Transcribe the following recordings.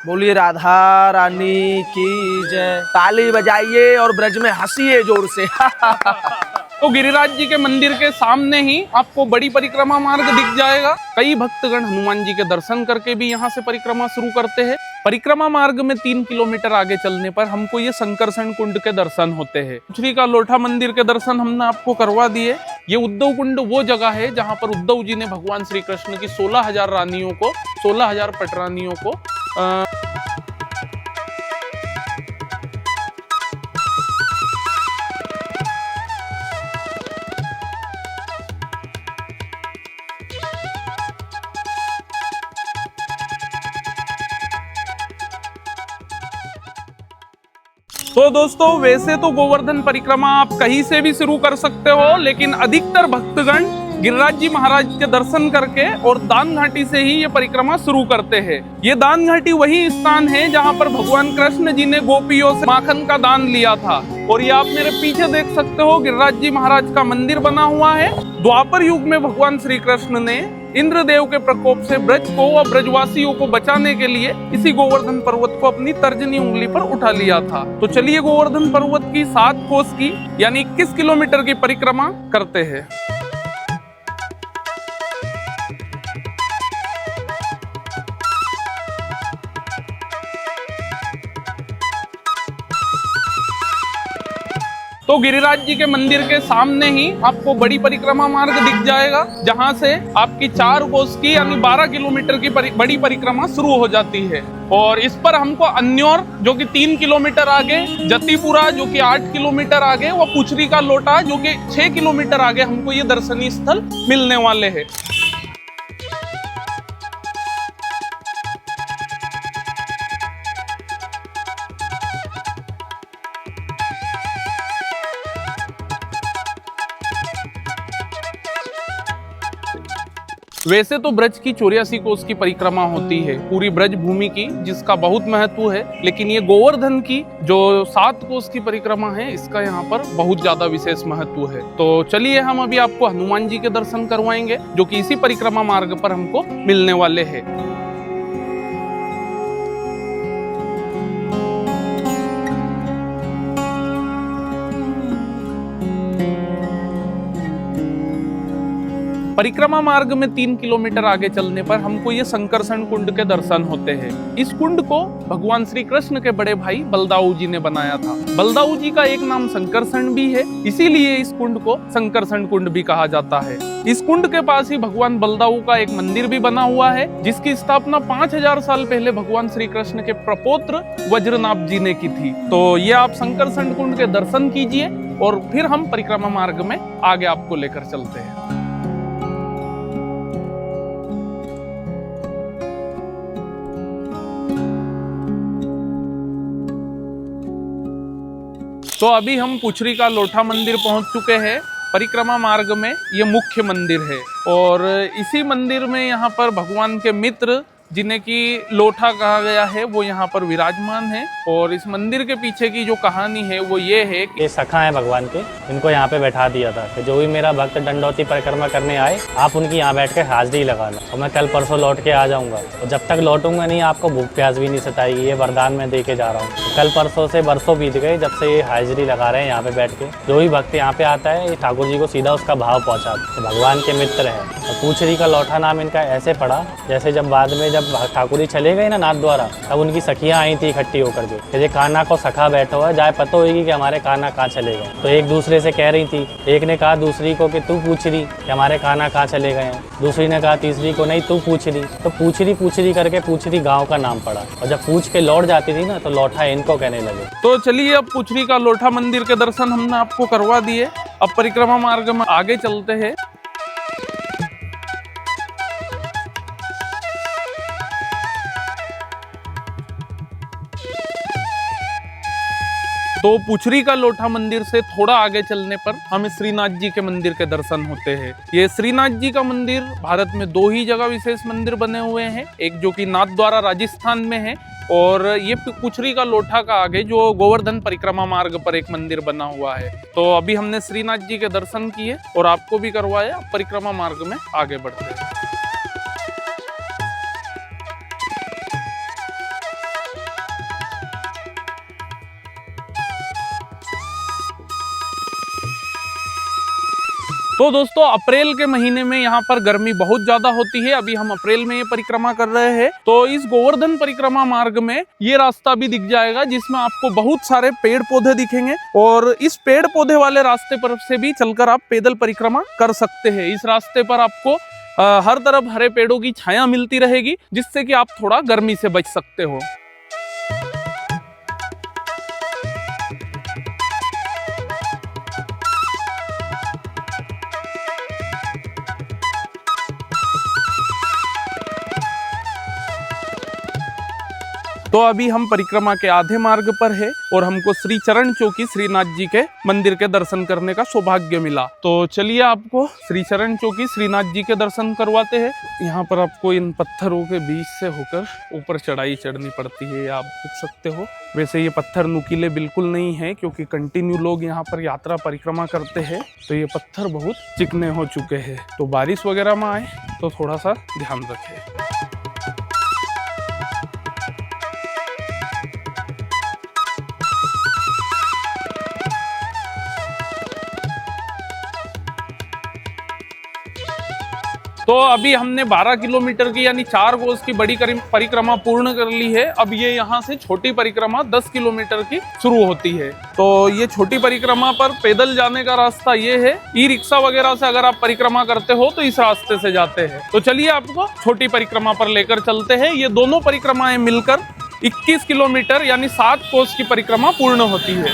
बोलिए राधा रानी की जय। ताली बजाइए और ब्रज में हंसिए जोर से। तो गिरिराज जी के मंदिर के सामने ही आपको बड़ी परिक्रमा मार्ग दिख जाएगा। कई भक्तगण हनुमान जी के दर्शन करके भी यहाँ से परिक्रमा शुरू करते हैं। परिक्रमा मार्ग में 3 किलोमीटर आगे चलने पर हमको ये संकर्षण कुंड के दर्शन होते हैं। पुछरी का लोठा मंदिर के दर्शन हमने आपको करवा दिए। ये उद्धव कुंड वो जगह है जहाँ पर उद्धव जी ने भगवान श्री कृष्ण की 16,000 रानियों को, 16,000 पटरानियों को तो दोस्तों, वैसे तो गोवर्धन परिक्रमा आप कहीं से भी शुरू कर सकते हो, लेकिन अधिकतर भक्तगण गिरिराज जी महाराज के दर्शन करके और दान घाटी से ही ये परिक्रमा शुरू करते हैं। ये दान घाटी वही स्थान है जहाँ पर भगवान कृष्ण जी ने गोपियों से माखन का दान लिया था। और ये आप मेरे पीछे देख सकते हो, गिरिराज जी महाराज का मंदिर बना हुआ है। द्वापर युग में भगवान श्री कृष्ण ने इंद्रदेव के प्रकोप से ब्रज को व ब्रजवासियों को बचाने के लिए इसी गोवर्धन पर्वत को अपनी तर्जनी उंगली पर उठा लिया था। तो चलिए गोवर्धन पर्वत की 7 कोस की यानी 21 किलोमीटर की परिक्रमा करते हैं। तो गिरिराज जी के मंदिर के सामने ही आपको बड़ी परिक्रमा मार्ग दिख जाएगा, जहां से आपकी 4 कोस की यानी 12 किलोमीटर की बड़ी परिक्रमा शुरू हो जाती है। और इस पर हमको अन्योर जो कि 3 किलोमीटर आगे, जतीपुरा जो कि 8 किलोमीटर आगे व पुछरी का लोटा जो कि 6 किलोमीटर आगे हमको ये दर्शनीय स्थल मिलने वाले हैं। वैसे तो ब्रज की 84 कोस की परिक्रमा होती है पूरी ब्रज भूमि की, जिसका बहुत महत्व है, लेकिन ये गोवर्धन की जो 7 कोस की परिक्रमा है, इसका यहाँ पर बहुत ज्यादा विशेष महत्व है। तो चलिए हम अभी आपको हनुमान जी के दर्शन करवाएंगे, जो कि इसी परिक्रमा मार्ग पर हमको मिलने वाले हैं। परिक्रमा मार्ग में 3 किलोमीटर आगे चलने पर हमको ये संकर्षण कुंड के दर्शन होते हैं। इस कुंड को भगवान श्री कृष्ण के बड़े भाई बलदाऊ जी ने बनाया था। बलदाऊ जी का एक नाम संकर्षण भी है, इसीलिए इस कुंड को संकर्षण कुंड भी कहा जाता है। इस कुंड के पास ही भगवान बलदाऊ का एक मंदिर भी बना हुआ है, जिसकी स्थापना 5000 साल पहले भगवान श्री कृष्ण के प्रपौत्र वज्रनाभ जी ने की थी। तो ये आप संकर्षण कुंड के दर्शन कीजिए और फिर हम परिक्रमा मार्ग में आगे आपको लेकर चलते हैं। तो अभी हम पुछरी का लोठा मंदिर पहुंच चुके हैं। परिक्रमा मार्ग में ये मुख्य मंदिर है और इसी मंदिर में यहाँ पर भगवान के मित्र, जिन्हें की लोठा कहा गया है, वो यहाँ पर विराजमान है। और इस मंदिर के पीछे की जो कहानी है वो ये है कि ये सखा है भगवान के, इनको यहाँ पे बैठा दिया था कि जो भी मेरा भक्त दंडौती परिक्रमा करने आए, आप उनकी यहाँ बैठ के हाजिरी लगाना। और मैं कल परसों लौट के आ जाऊंगा, और जब तक लौटूंगा नहीं आपको भूख प्यास भी नहीं सताएगी, ये वरदान मैं दे के जा रहा हूँ। कल परसों से बरसों बीत गए जब से ये हाजिरी लगा रहे हैं यहाँ पे बैठ के। जो भी भक्त यहाँ पे आता है, ये ठाकुर जी को सीधा उसका भाव पहुँचाते, भगवान के मित्र है। और पुछरी का लौठा नाम इनका ऐसे पड़ा, जैसे जब बाद में जब ठाकुर जी चले गए ना नाथ द्वारा, तब उनकी सखियां आई थी इकट्ठी होकर के, ये कान्हा को सखा बैठा हुआ है, जाए पता होगी कि हमारे कान्हा कहाँ चले गए। तो एक दूसरे से कह रही थी, एक ने कहा दूसरी को कि तू पूछ रही कि हमारे कान्हा कहाँ चले गए हैं, दूसरी ने कहा तीसरी को नहीं तू पूछ रही। तो पूछरी करके पूछरी गाँव का नाम पड़ा, और जब पूछ के लौट जाती थी ना तो लौठा इनको कहने लगे। तो चलिए अब पुछरी का लोठा मंदिर के दर्शन हमने आपको करवा दिए। अब परिक्रमा मार्ग में आगे चलते हैं। तो पुछरी का लोठा मंदिर से थोड़ा आगे चलने पर हमें श्रीनाथ जी के मंदिर के दर्शन होते हैं। ये श्रीनाथ जी का मंदिर भारत में 2 ही जगह विशेष मंदिर बने हुए हैं, एक जो कि नाथ द्वारा राजस्थान में है, और ये पुछरी का लोठा का आगे जो गोवर्धन परिक्रमा मार्ग पर एक मंदिर बना हुआ है। तो अभी हमने श्रीनाथ जी के दर्शन किए और आपको भी करवाए। अब परिक्रमा मार्ग में आगे बढ़ते हैं। तो दोस्तों अप्रैल के महीने में यहाँ पर गर्मी बहुत ज्यादा होती है। अभी हम अप्रैल में ये परिक्रमा कर रहे हैं, तो इस गोवर्धन परिक्रमा मार्ग में ये रास्ता भी दिख जाएगा जिसमें आपको बहुत सारे पेड़ पौधे दिखेंगे और इस पेड़ पौधे वाले रास्ते पर से भी चलकर आप पैदल परिक्रमा कर सकते हैं। इस रास्ते पर आपको हर तरफ हरे पेड़ों की छाया मिलती रहेगी जिससे कि आप थोड़ा गर्मी से बच सकते हो। तो अभी हम परिक्रमा के आधे मार्ग पर है और हमको श्री चरण चौकी श्रीनाथ जी के मंदिर के दर्शन करने का सौभाग्य मिला। तो चलिए आपको श्री चरण चौकी श्रीनाथ जी के दर्शन करवाते हैं। यहाँ पर आपको इन पत्थरों के बीच से होकर ऊपर चढ़ाई चढ़नी पड़ती है, आप देख सकते हो। वैसे ये पत्थर नुकीले बिल्कुल नहीं है क्योंकि कंटिन्यू लोग यहाँ पर यात्रा परिक्रमा करते हैं, तो ये पत्थर बहुत चिकने हो चुके हैं। तो बारिश वगैरह में आए तो थोड़ा सा ध्यान रखें। तो अभी हमने 12 किलोमीटर की यानी 4 कोस की बड़ी परिक्रमा पूर्ण कर ली है। अब ये यहाँ से छोटी परिक्रमा 10 किलोमीटर की शुरू होती है। तो ये छोटी परिक्रमा पर पैदल जाने का रास्ता ये है। ई रिक्शा वगैरह से अगर आप परिक्रमा करते हो तो इस रास्ते से जाते हैं। तो चलिए आपको छोटी परिक्रमा पर लेकर चलते हैं। ये दोनों परिक्रमाएं मिलकर 21 किलोमीटर यानी 7 कोस की परिक्रमा पूर्ण होती है।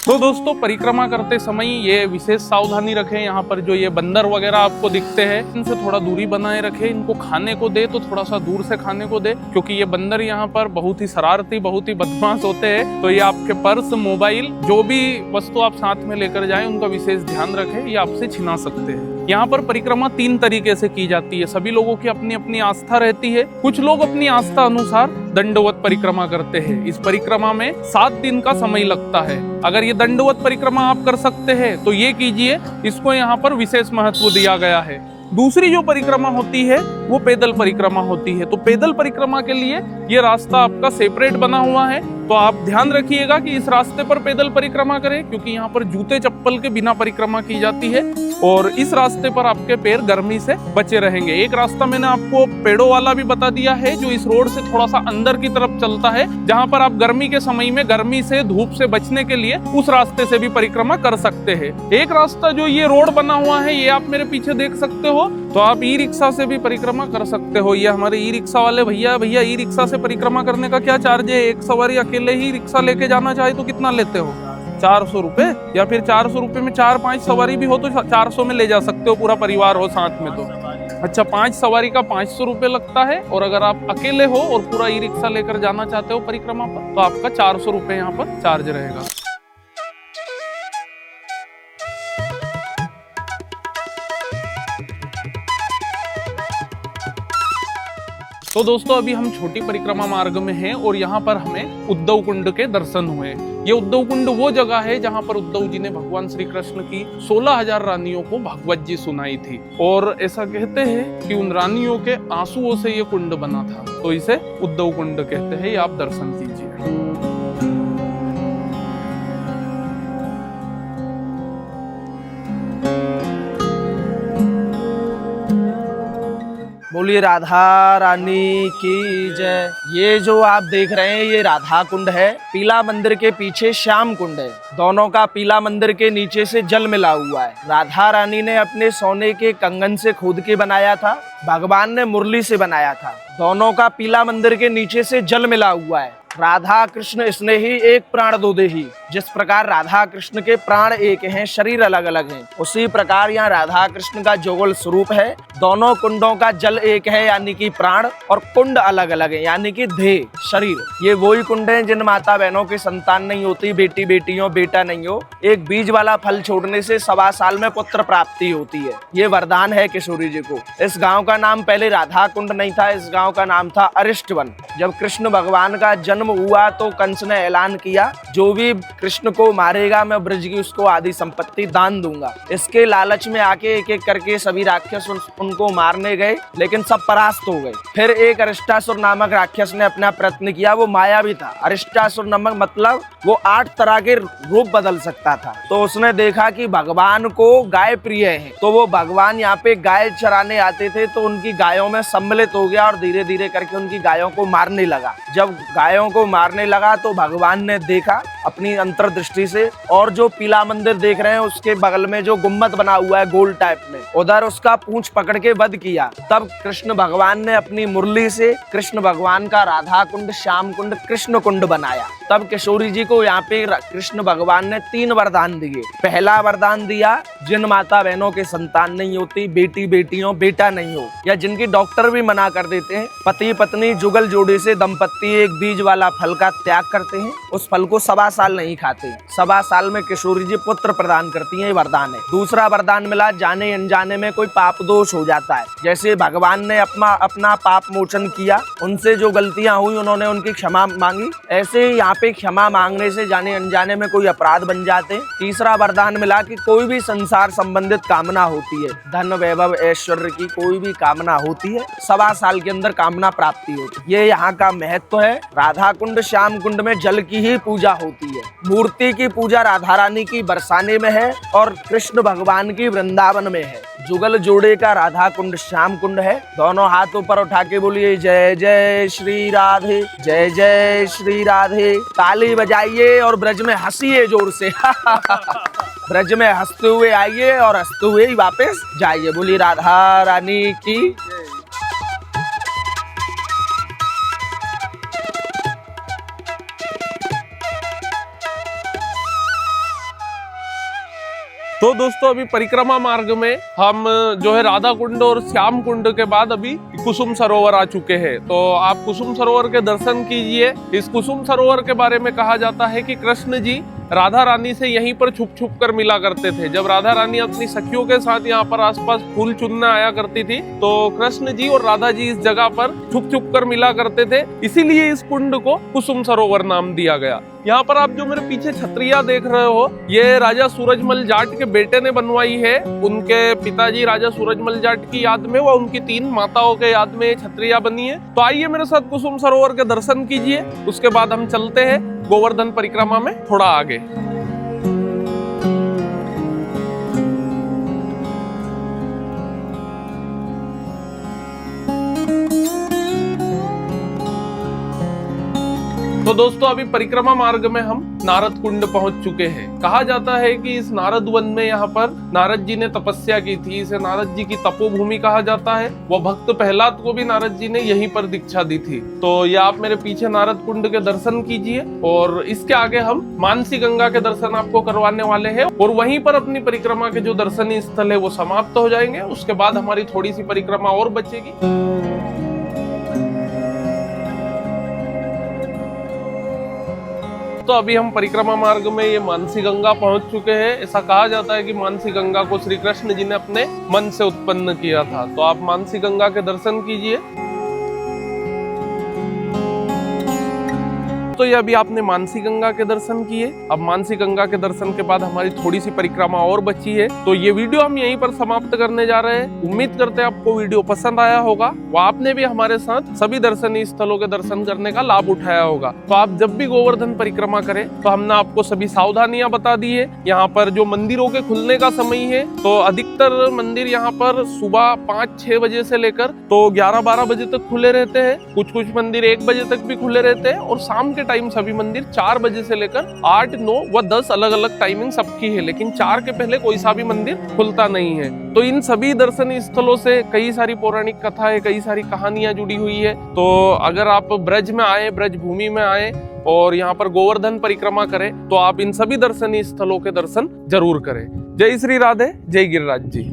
तो दोस्तों परिक्रमा करते समय ये विशेष सावधानी रखें। यहाँ पर जो ये बंदर वगैरह आपको दिखते हैं इनसे थोड़ा दूरी बनाए रखें। इनको खाने को दे तो थोड़ा सा दूर से खाने को दे, क्योंकि ये बंदर यहाँ पर बहुत ही शरारती बहुत ही बदमाश होते हैं। तो ये आपके पर्स मोबाइल जो भी वस्तु आप साथ में लेकर जाएं उनका विशेष ध्यान रखें, ये आपसे छिना सकते हैं। यहाँ पर परिक्रमा 3 तरीके से की जाती है। सभी लोगों की अपनी अपनी आस्था रहती है। कुछ लोग अपनी आस्था अनुसार दंडवत परिक्रमा करते हैं। इस परिक्रमा में 7 दिन का समय लगता है। अगर ये दंडवत परिक्रमा आप कर सकते हैं तो ये कीजिए, इसको यहाँ पर विशेष महत्व दिया गया है। दूसरी जो परिक्रमा होती है वो पैदल परिक्रमा होती है। तो पैदल परिक्रमा के लिए ये रास्ता आपका सेपरेट बना हुआ है, तो आप ध्यान रखिएगा कि इस रास्ते पर पैदल परिक्रमा करें, क्योंकि यहाँ पर जूते चप्पल के बिना परिक्रमा की जाती है और इस रास्ते पर आपके पैर गर्मी से बचे रहेंगे। एक रास्ता मैंने आपको पेड़ों वाला भी बता दिया है जो इस रोड से थोड़ा सा अंदर की तरफ चलता है, जहाँ पर आप गर्मी के समय में गर्मी से धूप से बचने के लिए उस रास्ते से भी परिक्रमा कर सकते हैं। एक रास्ता जो ये रोड बना हुआ है ये आप मेरे पीछे देख सकते हो, तो आप ई रिक्शा से भी परिक्रमा कर सकते हो। ये हमारे ई रिक्शा वाले भैया ई रिक्शा से परिक्रमा करने का क्या चार्ज है? एक सवारी अकेले ही रिक्शा लेके जाना चाहे तो कितना लेते हो? 400 रुपए, या फिर 400 रुपए में 4-5 सवारी भी हो तो 400 में ले जा सकते हो, पूरा परिवार हो साथ में तो। अच्छा, 5 सवारी का 500 रुपए लगता है, और अगर आप अकेले हो और पूरा ई रिक्शा लेकर जाना चाहते हो परिक्रमा पर तो आपका 400 रुपए यहाँ पर चार्ज रहेगा। तो दोस्तों अभी हम छोटी परिक्रमा मार्ग में हैं और यहाँ पर हमें उद्धव कुंड के दर्शन हुए। ये उद्धव कुंड वो जगह है जहाँ पर उद्धव जी ने भगवान श्री कृष्ण की 16,000 रानियों को भागवत जी सुनाई थी, और ऐसा कहते हैं कि उन रानियों के आंसुओं से ये कुंड बना था, तो इसे उद्धव कुंड कहते हैं। ये आप दर्शन कीजिए। बोलिए राधा रानी की जय। ये जो आप देख रहे हैं ये राधा कुंड है। पीला मंदिर के पीछे श्याम कुंड है। दोनों का पीला मंदिर के नीचे से जल मिला हुआ है। राधा रानी ने अपने सोने के कंगन से खोद के बनाया था, भगवान ने मुरली से बनाया था। दोनों का पीला मंदिर के नीचे से जल मिला हुआ है। राधा कृष्ण स्नेही एक प्राण दो देही। जिस प्रकार राधा कृष्ण के प्राण एक हैं, शरीर अलग अलग हैं, उसी प्रकार यहाँ राधा कृष्ण का जुगल स्वरूप है। दोनों कुंडों का जल एक है यानी कि प्राण, और कुंड अलग अलग है यानी कि देह शरीर। ये वही कुंड हैं जिन माता बहनों की संतान नहीं होती, बेटी बेटियों बेटा नहीं हो, एक बीज वाला फल छोड़ने से 1.25 साल में पुत्र प्राप्ति होती है। ये वरदान है किशोरी जी को। इस गाँव का नाम पहले राधा कुंड नहीं था, इस गाँव का नाम था अरिष्ट वन। जब कृष्ण भगवान का जन्म जन्म हुआ तो कंस ने ऐलान किया, जो भी कृष्ण को मारेगा मैं ब्रज की उसको आधी संपत्ति दान दूंगा। इसके लालच में आके एक एक करके सभी राक्षस उनको मारने गए, लेकिन सब परास्त हो गए। फिर एक अरिष्टासुर नामक राक्षस ने अपना प्रयत्न किया, वो मायावी था। अरिष्टासुर नामक मतलब वो 8 तरह के रूप बदल सकता था। तो उसने देखा कि भगवान को गाय प्रिय है, तो वो भगवान यहाँ पे गाय चराने आते थे, तो उनकी गायों में सम्मिलित हो गया और धीरे धीरे करके उनकी गायों को मारने लगा। जब गायों को मारने लगा तो भगवान ने देखा अपनी अंतर्दृष्टि से, और जो पीला मंदिर देख रहे हैं उसके बगल में जो गुम्बद बना हुआ है गोल टाइप में, उधर उसका पूंछ पकड़ के वध किया। तब कृष्ण भगवान ने अपनी मुरली से कृष्ण भगवान का राधा कुंड, श्याम कुंड, कृष्ण कुंड बनाया। तब किशोरी जी को यहाँ पे कृष्ण भगवान ने 3 वरदान दिए। पहला वरदान दिया, जिन माता बहनों के संतान नहीं होती, बेटी बेटियों बेटा नहीं हो, या जिनकी डॉक्टर भी मना कर देते हैं, पति पत्नी जुगल जोड़े से दंपत्ति एक बीज वाला फल का त्याग करते हैं, उस फल को 1.25 साल नहीं खाते, 1.25 साल में किशोरी जी पुत्र प्रदान करती हैं, ये वरदान है। दूसरा वरदान मिला, जाने अनजाने में कोई पाप दोष हो जाता है, जैसे भगवान ने अपना पाप मोचन किया, उनसे जो गलतियां हुई उन्होंने उनकी क्षमा मांगी, ऐसे यहाँ पे क्षमा मांगने से जाने अनजाने में कोई अपराध बन जाते। तीसरा वरदान मिला कि कोई भी संसार संबंधित कामना होती है, धन वैभव ऐश्वर्य की कोई भी कामना होती है, 1.25 साल के अंदर कामना प्राप्ति होती है। ये यहाँ का महत्व है। राधा कुंड श्याम कुंड में जल की ही पूजा होती है, मूर्ति की पूजा राधा रानी की बरसाने में है और कृष्ण भगवान की वृंदावन में है। जुगल जोड़े का राधा कुंड श्याम कुंड है। दोनों हाथ ऊपर उठा के बोलिए जय जय श्री राधे, जय जय श्री राधे। ताली बजाइए और ब्रज में हंसिए जोर से ब्रज में हंसते हुए आइए और हंसते हुए ही वापस जाइए। बोलिए राधा रानी की। तो दोस्तों अभी परिक्रमा मार्ग में हम जो है राधा कुंड और श्याम कुंड के बाद अभी कुसुम सरोवर आ चुके हैं। तो आप कुसुम सरोवर के दर्शन कीजिए। इस कुसुम सरोवर के बारे में कहा जाता है कि कृष्ण जी राधा रानी से यहीं पर छुप छुप कर मिला करते थे। जब राधा रानी अपनी सखियों के साथ यहाँ पर आसपास फूल चुनने आया करती थी, तो कृष्ण जी और राधा जी इस जगह पर छुप छुप कर मिला करते थे, इसीलिए इस कुंड को कुसुम सरोवर नाम दिया गया। यहाँ पर आप जो मेरे पीछे छतरिया देख रहे हो, ये राजा सूरजमल जाट के बेटे ने बनवाई है। उनके पिताजी राजा सूरजमल जाट की याद में व उनकी 3 माताओं के याद में छतरिया बनी है। तो आइए मेरे साथ कुसुम सरोवर के दर्शन कीजिए, उसके बाद हम चलते हैं गोवर्धन परिक्रमा में थोड़ा आगे। तो दोस्तों अभी परिक्रमा मार्ग में हम नारद कुंड पहुंच चुके हैं। कहा जाता है कि इस नारद वन में यहाँ पर नारद जी ने तपस्या की थी। इसे नारद जी की तपोभूमि कहा जाता है। वह भक्त प्रहलाद को भी नारद जी ने यहीं पर दीक्षा दी थी। तो ये आप मेरे पीछे नारद कुंड के दर्शन कीजिए और इसके आगे हम मानसी गंगा के दर्शन आपको करवाने वाले हैं और वहीं पर अपनी परिक्रमा के जो दर्शनीय स्थल है वो समाप्त हो जाएंगे। उसके बाद हमारी थोड़ी सी परिक्रमा और बचेगी। तो अभी हम परिक्रमा मार्ग में ये मानसी गंगा पहुंच चुके हैं। ऐसा कहा जाता है कि मानसी गंगा को श्री कृष्ण जी ने अपने मन से उत्पन्न किया था। तो आप मानसी गंगा के दर्शन कीजिए। तो ये अभी आपने मानसी गंगा के दर्शन किए। अब मानसी गंगा के दर्शन के बाद हमारी थोड़ी सी परिक्रमा और बची है। तो ये वीडियो हम यहीं पर समाप्त करने जा रहे हैं। उम्मीद करते हैं आपको वीडियो पसंद आया होगा व आपने भी हमारे साथ सभी दर्शनीय स्थलों के दर्शन करने का लाभ उठाया होगा। तो आप जब भी गोवर्धन परिक्रमा करें तो हमने आपको सभी सावधानियां बता दी है। यहाँ पर जो मंदिरों के खुलने का समय है, तो अधिकतर मंदिर यहाँ पर सुबह 5-6 बजे से लेकर तो 11-12 बजे तक खुले रहते हैं। कुछ मंदिर 1 बजे तक भी खुले रहते हैं और शाम के टाइम सभी मंदिर 4 बजे से लेकर 8, 9 व 10 अलग अलग टाइमिंग सबकी है, लेकिन 4 के पहले कोई सा भी मंदिर खुलता नहीं है। तो इन सभी दर्शनीय स्थलों से कई सारी पौराणिक कथाएं, कई सारी कहानियां जुड़ी हुई है। तो अगर आप ब्रज में आए, ब्रज भूमि में आए और यहाँ पर गोवर्धन परिक्रमा करें तो आप इन सभी दर्शनीय स्थलों के दर्शन जरूर करें। जय श्री राधे, जय गिरिराज जी।